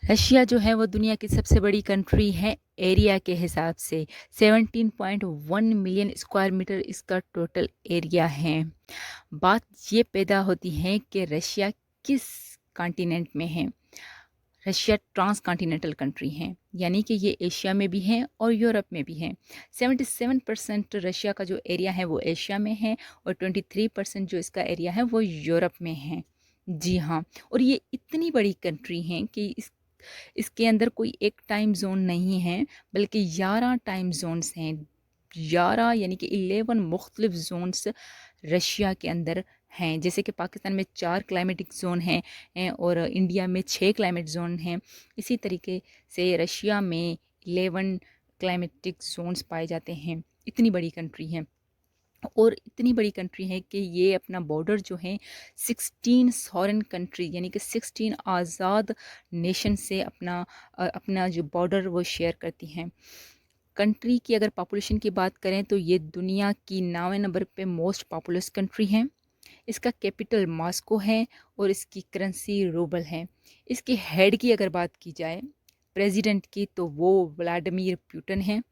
Russia जो है वो दुनिया की सबसे बड़ी कंट्री है एरिया के हिसाब से। 17.1 मिलियन स्क्वायर मीटर इसका टोटल एरिया है। बात ये पैदा होती है कि रशिया किस कॉन्टिनेंट में है। रशिया ट्रांस कॉन्टिनेंटल कंट्री है, यानी कि ये एशिया में भी है और यूरोप में भी है। 77% रशिया का जो एरिया है वो एशिया में है और 23% जो इसका एरिया है वो यूरोप में है। जी हाँ, और ये इतनी बड़ी कंट्री है कि इसके अंदर कोई एक टाइम जोन नहीं है, बल्कि 11 टाइम जोन्स हैं। 11 यानी कि 11 मुख्तलिफ जोन्स रशिया के अंदर हैं। जैसे कि पाकिस्तान में 4 क्लाइमेटिक जोन हैं और इंडिया में 6 क्लाइमेट जोन हैं। इसी तरीके से रशिया में 11 क्लाइमेटिक जोन्स पाए जाते हैं। इतनी बड़ी कंट्री है और इतनी बड़ी कंट्री है कि ये अपना बॉर्डर जो है 16 सॉरेन कंट्री यानी कि 16 आज़ाद नेशन से अपना जो बॉर्डर वो शेयर करती हैं। कंट्री की अगर पॉपुलेशन की बात करें तो ये दुनिया की 9वें नंबर पे मोस्ट पॉपुलस कंट्री है। इसका कैपिटल मॉस्को है और इसकी करेंसी रूबल है। इसके हेड की अगर बात की जाए प्रेसिडेंट की, तो वो व्लादिमीर पुतिन है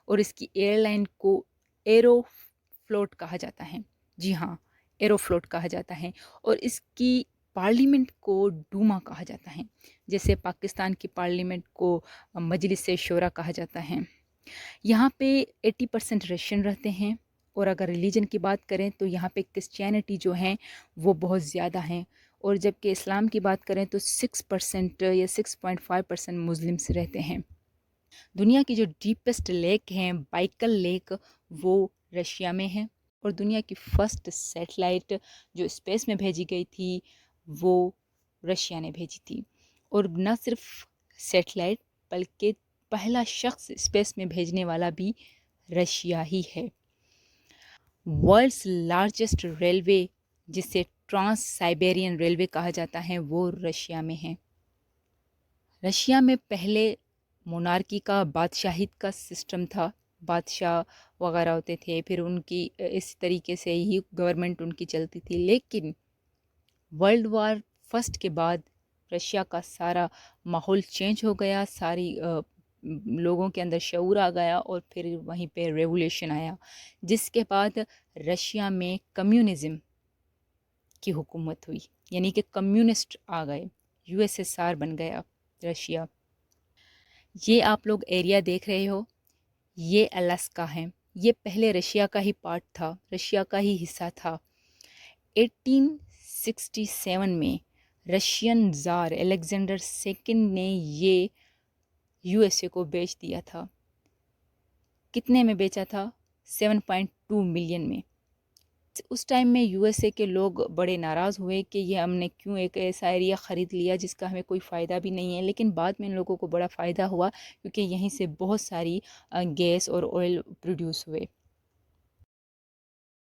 और इसकी एयरलाइन को एरो फ्लोट कहा जाता है। जी हाँ, एरोफ्लोट कहा जाता है। और इसकी पार्लियामेंट को डूमा कहा जाता है, जैसे पाकिस्तान की पार्लियामेंट को मजलिस शूरा कहा जाता है। यहाँ पे 80% रशियन रहते हैं और अगर रिलीजन की बात करें तो यहाँ पे क्रिश्चियनिटी जो है वो बहुत ज़्यादा है। और जबकि इस्लाम की बात करें तो 6% या 6.5% मुस्लिम्स रहते हैं। दुनिया की जो डीपेस्ट लेक है बाइकल लेक, वो रशिया में है। और दुनिया की फर्स्ट सैटेलाइट जो स्पेस में भेजी गई थी वो रशिया ने भेजी थी। और न सिर्फ सैटेलाइट बल्कि पहला शख्स स्पेस में भेजने वाला भी रशिया ही है। वर्ल्ड्स लार्जेस्ट रेलवे, जिसे ट्रांस साइबेरियन रेलवे कहा जाता है, वो रशिया में है। रशिया में पहले मोनार्की का बादशाहित का सिस्टम था। बादशाह वगैरह होते थे, फिर उनकी इस तरीके से ही गवर्नमेंट उनकी चलती थी। लेकिन वर्ल्ड वार फर्स्ट के बाद रशिया का सारा माहौल चेंज हो गया, लोगों के अंदर शऊर आ गया और फिर वहीं पे रेवोल्यूशन आया, जिसके बाद रशिया में कम्युनिज़्म की हुकूमत हुई, यानी कि कम्युनिस्ट आ गए। यूएसएसआर बन गया रशिया। ये आप लोग एरिया देख रहे हो, ये अलास्का है। ये पहले रशिया का ही पार्ट था, रशिया का ही हिस्सा था। 1867 में रशियन ज़ार अलेक्जेंडर सेकंड ने ये यूएसए को बेच दिया था। कितने में बेचा था? 7.2 मिलियन में। उस टाइम में यूएसए के लोग बड़े नाराज़ हुए कि ये हमने क्यों एक ऐसा एरिया ख़रीद लिया जिसका हमें कोई फ़ायदा भी नहीं है। लेकिन बाद में इन लोगों को बड़ा फ़ायदा हुआ क्योंकि यहीं से बहुत सारी गैस और ऑयल प्रोड्यूस हुए।